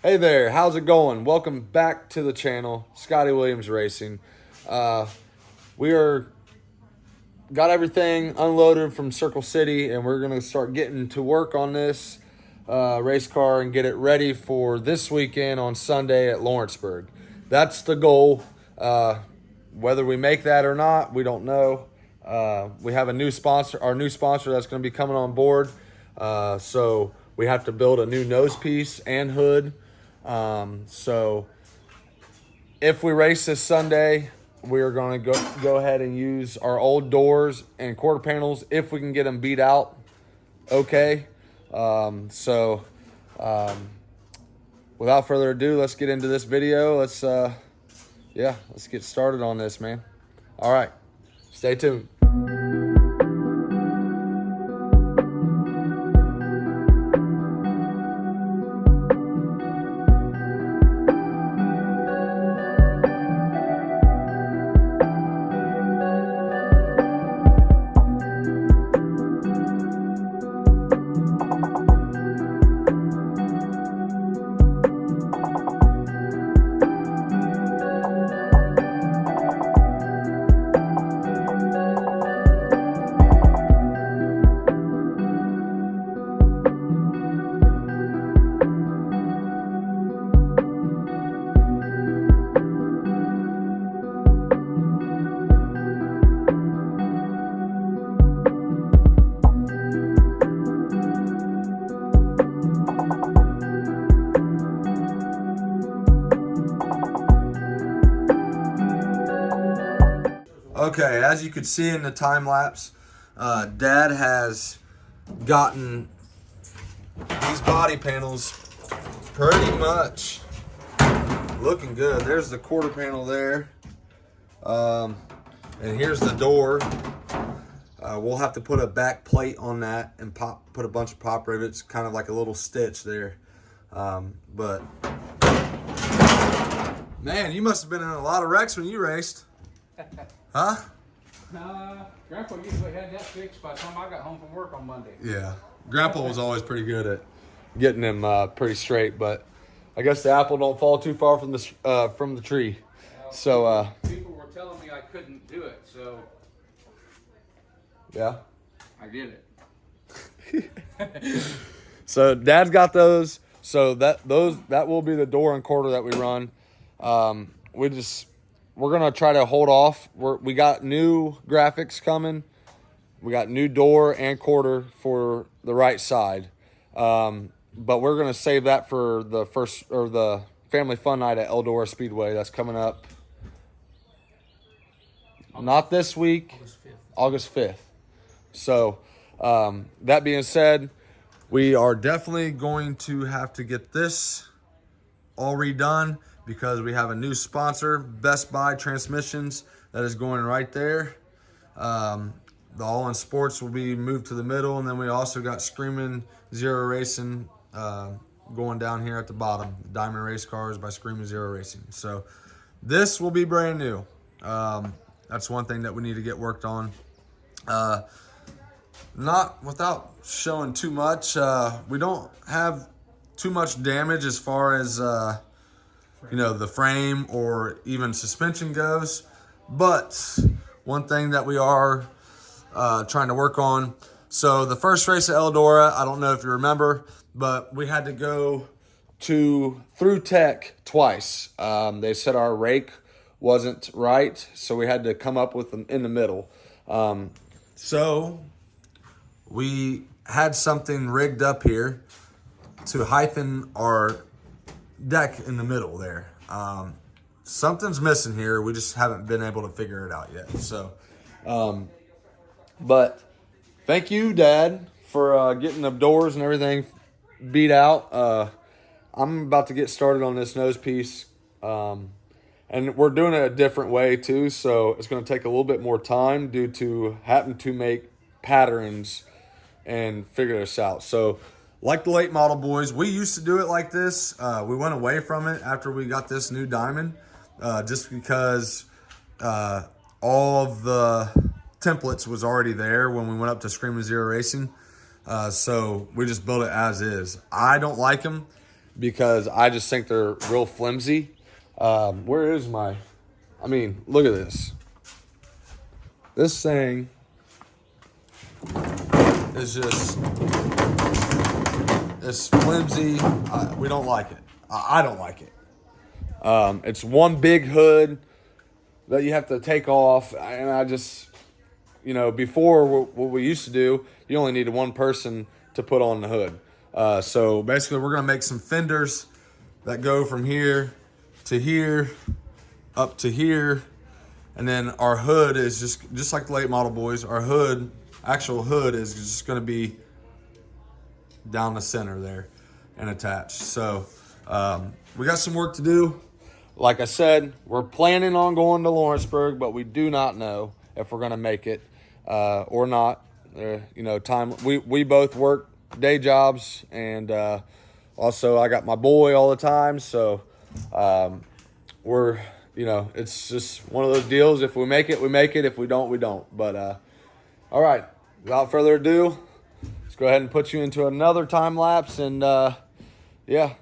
Hey there, how's it going? Welcome back to the channel, Scotty Williams Racing. We are got everything unloaded from Circle City, and we're gonna start getting to work on this race car and get it ready for this weekend on Sunday at Lawrenceburg. That's the goal. Whether we make that or not, we don't know. We have a new sponsor, our new sponsor that's going to be coming on board. So we have to build a new nose piece and hood. So if we race this Sunday, we are going to go ahead and use our old doors and quarter panels if we can get them beat out. Okay. Without further ado, let's get into this video. Let's get started on this, man. All right, stay tuned. Okay, as you could see in the time lapse, Dad has gotten these body panels pretty much looking good. There's the quarter panel there, and here's the door. We'll have to put a back plate on that and put a bunch of pop rivets, kind of like a little stitch there. But man, you must have been in a lot of wrecks when you raced. Huh? Grandpa usually had that fixed by the time I got home from work on Monday. Yeah. Grandpa was always pretty good at getting them pretty straight, but I guess the apple don't fall too far from the tree. Well, So people were telling me I couldn't do it, so yeah. I did it. So Dad's got those. So that will be the door and quarter that we run. We're gonna try to hold off. We got new graphics coming. We got new door and quarter for the right side. But we're gonna save that for the family fun night at Eldora Speedway that's coming up. Not this week, August 5th. So that being said, we are definitely going to have to get this all redone because we have a new sponsor, Best Buy Transmissions, that is going right there. The All In Sports will be moved to the middle, and then we also got Screaming Zero Racing going down here at the bottom. Diamond Race Cars by Screaming Zero Racing. So this will be brand new. That's one thing that we need to get worked on. Not without showing too much. We don't have too much damage as far as the frame or even suspension goes. But one thing that we are trying to work on. So the first race at Eldora, I don't know if you remember, but we had to go through tech twice. They said our rake wasn't right, so we had to come up with them in the middle. So we had something rigged up here to hyphen our deck in the middle there. Something's missing here. We just haven't been able to figure it out yet. So, but thank you, Dad, for getting the doors and everything beat out. I'm about to get started on this nose piece. And we're doing it a different way too. So it's going to take a little bit more time due to having to make patterns and figure this out. So like the late model boys, we used to do it like this. We went away from it after we got this new diamond, just because all of the templates was already there when we went up to Screaming Zero Racing. So we just built it as is. I don't like them. because I just think they're real flimsy. Where is my, I mean, look at this. This thing is just, it's flimsy. We don't like it. I don't like it. It's one big hood that you have to take off, and I just, you know, before what we used to do, you only needed one person to put on the hood. So basically we're gonna make some fenders that go from here to here, up to here, and then our hood is just like the late model boys. Our hood, actual hood, is just gonna be down the center there and attached. So we got some work to do. Like I said, we're planning on going to Lawrenceburg, but we do not know if we're gonna make it or not. You know, time we both work day jobs, and also I got my boy all the time, so we're, you know, it's just one of those deals. If we make it, we make it. If we don't, we don't. But all right, without further ado, let's go ahead and put you into another time lapse, and yeah,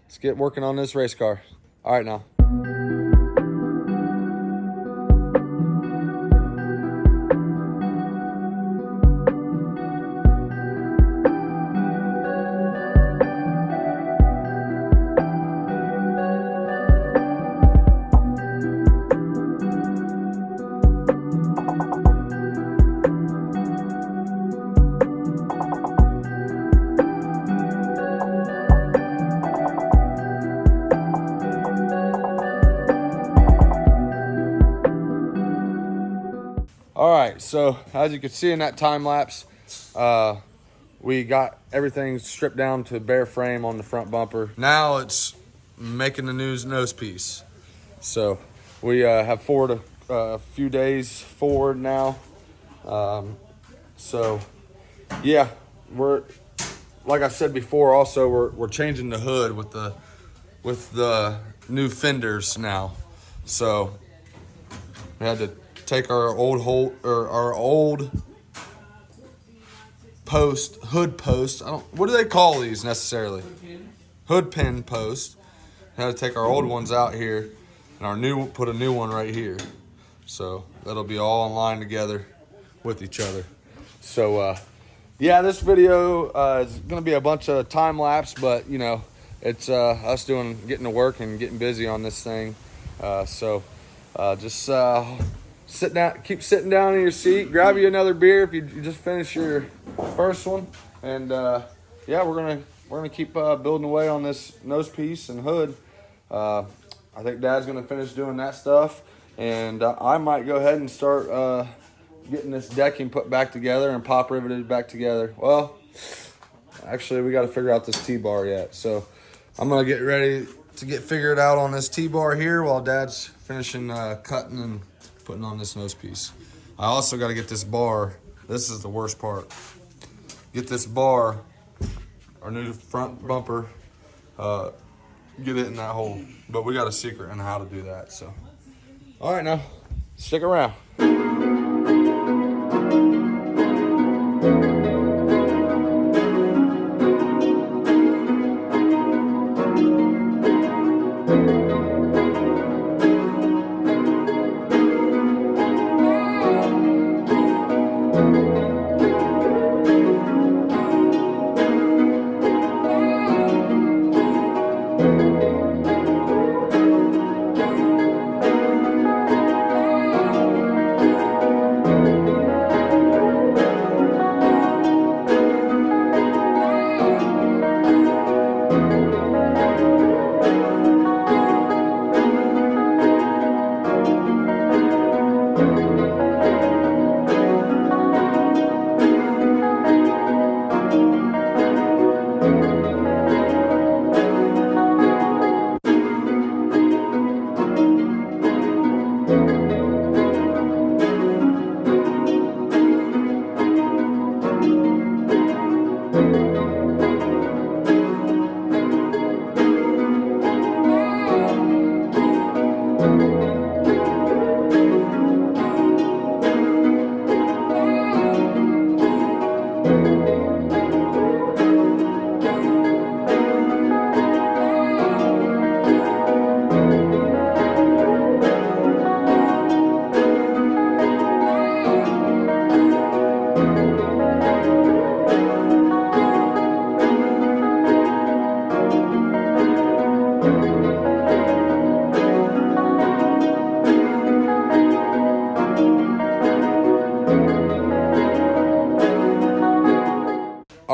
let's get working on this race car. All right, now. All right, so as you can see in that time lapse, we got everything stripped down to bare frame on the front bumper. Now it's making the new nose piece. So we have forward a few days forward now. So yeah, we're, like I said before, also we're changing the hood with the new fenders now. So we had to take our old hood post. What do they call these necessarily? Hood pin post. Had to take our old ones out here, and put a new one right here. So that'll be all in line together with each other. So yeah, this video is gonna be a bunch of time lapse, but you know, it's us getting to work and getting busy on this thing. So just sit down, keep sitting down in your seat, grab you another beer if you just finished your first one, and yeah, we're gonna keep building away on this nose piece and hood. I think Dad's gonna finish doing that stuff, and I might go ahead and start getting this decking put back together and pop riveted back together. Well, actually, we got to figure out this T-bar yet, so I'm gonna get ready to get figured out on this T-bar here while Dad's finishing cutting and putting on this nose piece. I also got to get this bar. This is the worst part. Get this bar, our new front bumper, get it in that hole. But we got a secret on how to do that. So, all right, now stick around.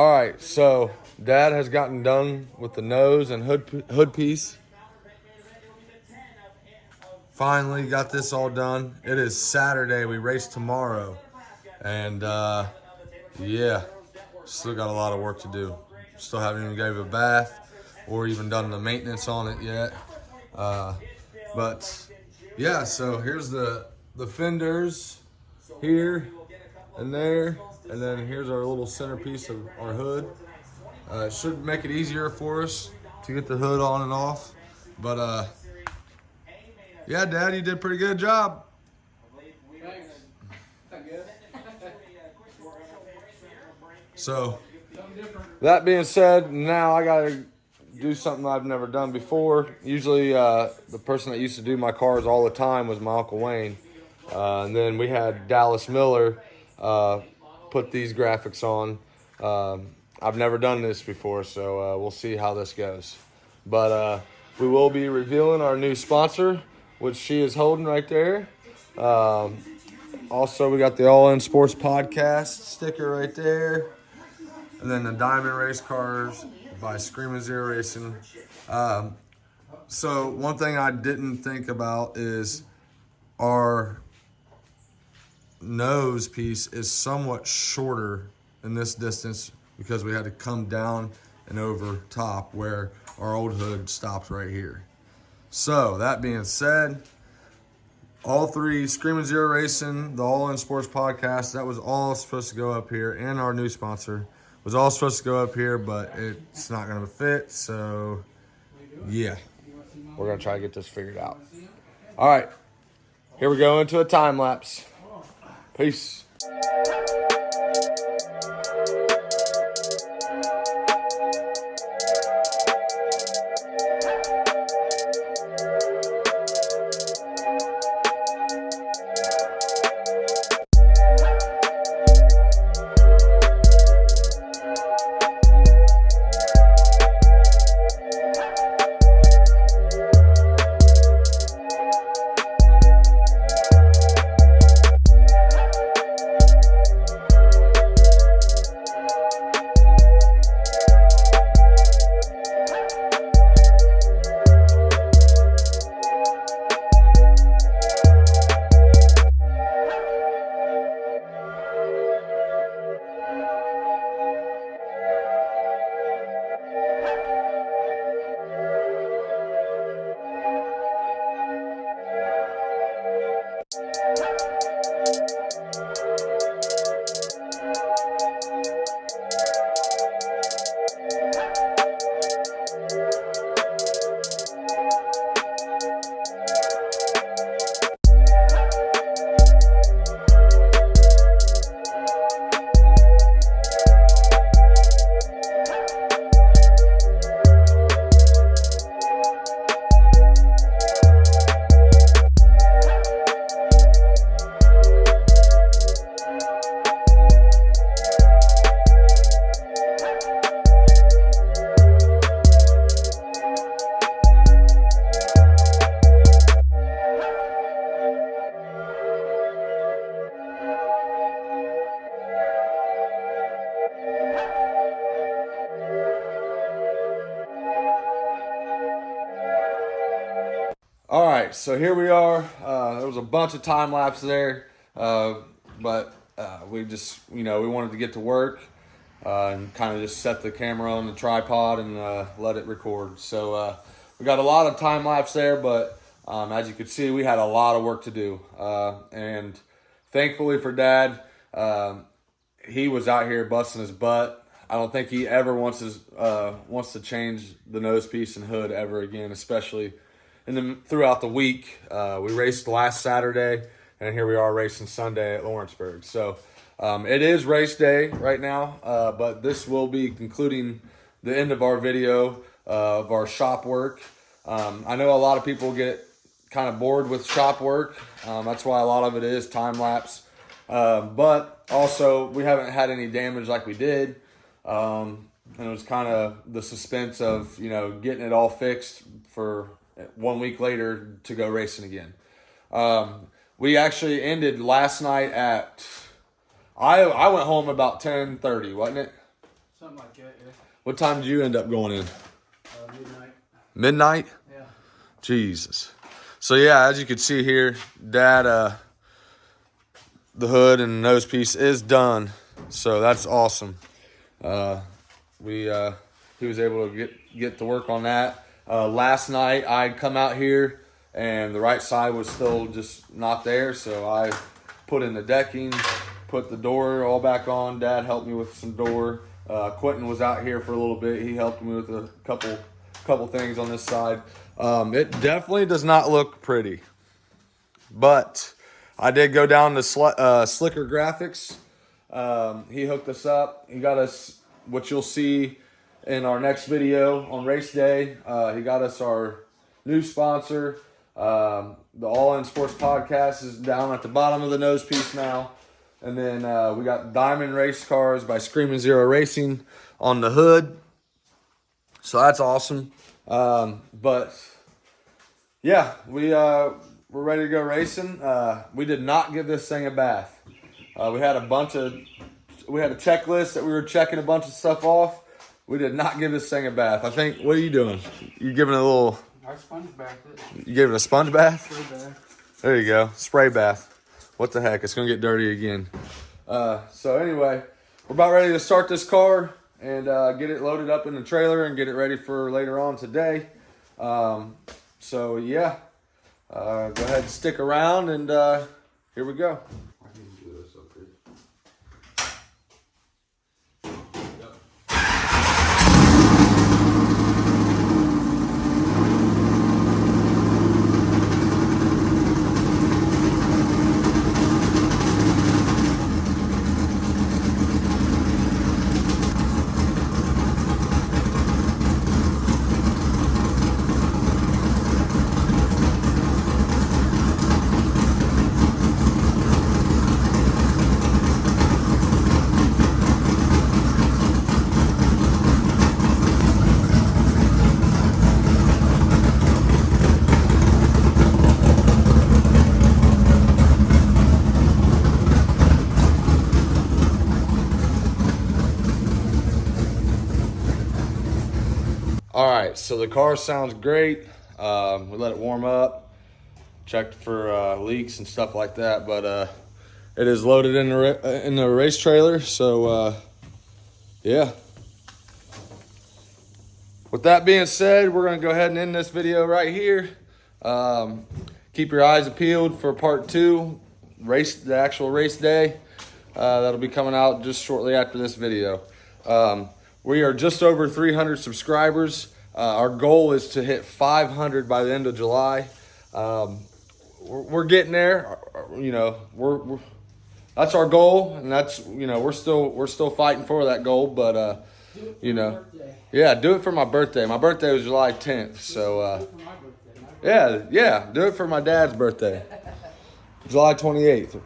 All right, so Dad has gotten done with the nose and hood piece. Finally got this all done. It is Saturday. We race tomorrow. And, yeah, still got a lot of work to do. Still haven't even gave it a bath or even done the maintenance on it yet. But, yeah, so here's the fenders here and there. And then here's our little centerpiece of our hood. It should make it easier for us to get the hood on and off. But, yeah, Dad, you did a pretty good job. Thanks. I guess. So, Something different. that being said, now I got to do something I've never done before. Usually, the person that used to do my cars all the time was my Uncle Wayne. And then we had Dallas Miller put these graphics on. I've never done this before, so we'll see how this goes. But we will be revealing our new sponsor, which she is holding right there. Also, we got the All In Sports Podcast sticker right there. And then the Diamond Race Cars by Screamin' Zero Racing. So one thing I didn't think about is our nose piece is somewhat shorter in this distance because we had to come down and over top where our old hood stops right here. So that being said, all three, Screamin' Zero Racing, the All In Sports Podcast, that was all supposed to go up here, and our new sponsor was all supposed to go up here, but it's not going to fit. So, yeah, we're going to try to get this figured out. All right, here we go into a time lapse. Peace. All right, so here we are. There was a bunch of time lapse there, but we just, we wanted to get to work and kind of just set the camera on the tripod and let it record. So we got a lot of time lapse there, but as you could see, we had a lot of work to do. And thankfully for Dad, he was out here busting his butt. I don't think he ever wants to change the nose piece and hood ever again, especially throughout the week. We raced last Saturday, and here we are racing Sunday at Lawrenceburg. So it is race day right now, but this will be concluding the end of our video of our shop work. I know a lot of people get kind of bored with shop work. That's why a lot of it is time lapse. But also, we haven't had any damage like we did. And it was kind of the suspense of, getting it all fixed for 1 week later to go racing again. We actually ended last night at, I went home about 10:30, wasn't it? Something like that, yeah. What time did you end up going in? Midnight. Midnight? Yeah. Jesus. So yeah, as you can see here, Dad, the hood and nose piece is done. So that's awesome. He was able to get to work on that. Last night I'd come out here and the right side was still just not there. So I put in the decking, put the door all back on. Dad helped me with some door. Quentin was out here for a little bit. He helped me with a couple things on this side. It definitely does not look pretty, but I did go down to Slicker Graphics. He hooked us up. He got us what you'll see in our next video on race day. He got us our new sponsor. The All In Sports Podcast is down at the bottom of the nose piece now. And then we got Diamond Race Cars by Screaming Zero Racing on the hood. So that's awesome. But yeah, we're ready to go racing. We did not give this thing a bath. We had a checklist that we were checking a bunch of stuff off. We did not give this thing a bath. I think, what are you doing? You giving it a little... I sponge bathed it. You gave it a sponge bath? Spray bath. There you go. Spray bath. What the heck? It's going to get dirty again. So anyway, we're about ready to start this car and get it loaded up in the trailer and get it ready for later on today. So yeah, go ahead and stick around and here we go. All right, so the car sounds great. We let it warm up, checked for leaks and stuff like that, but it is loaded in the race trailer. So yeah. With that being said, we're gonna go ahead and end this video right here. Keep your eyes peeled for part 2, the actual race day. That'll be coming out just shortly after this video. We are just over 300 subscribers. Our goal is to hit 500 by the end of July. We're getting there. You know, that's our goal, and that's, you know, we're still fighting for that goal. But you know, yeah, do it for my birthday. My birthday was July 10th, so yeah, do it for my dad's birthday, July 28th.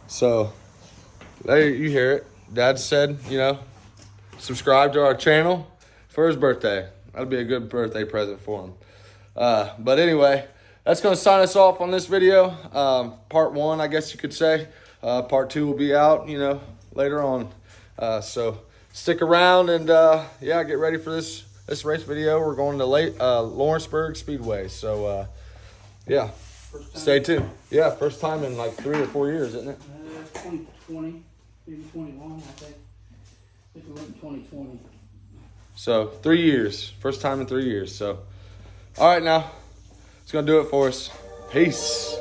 So there you hear it. Dad said, you know, subscribe to our channel for his birthday. That'll be a good birthday present for him. But anyway, that's going to sign us off on this video. Part 1, I guess you could say. Part 2 will be out, you know, later on. So stick around and, yeah, get ready for this race video. We're going to Lawrenceburg Speedway. So, yeah, stay tuned. Yeah, first time in like 3 or 4 years, isn't it? 2020, maybe 21, I think. I think we went in 2020. So 3 years, first time in 3 years. So, all right, now it's gonna do it for us. Peace.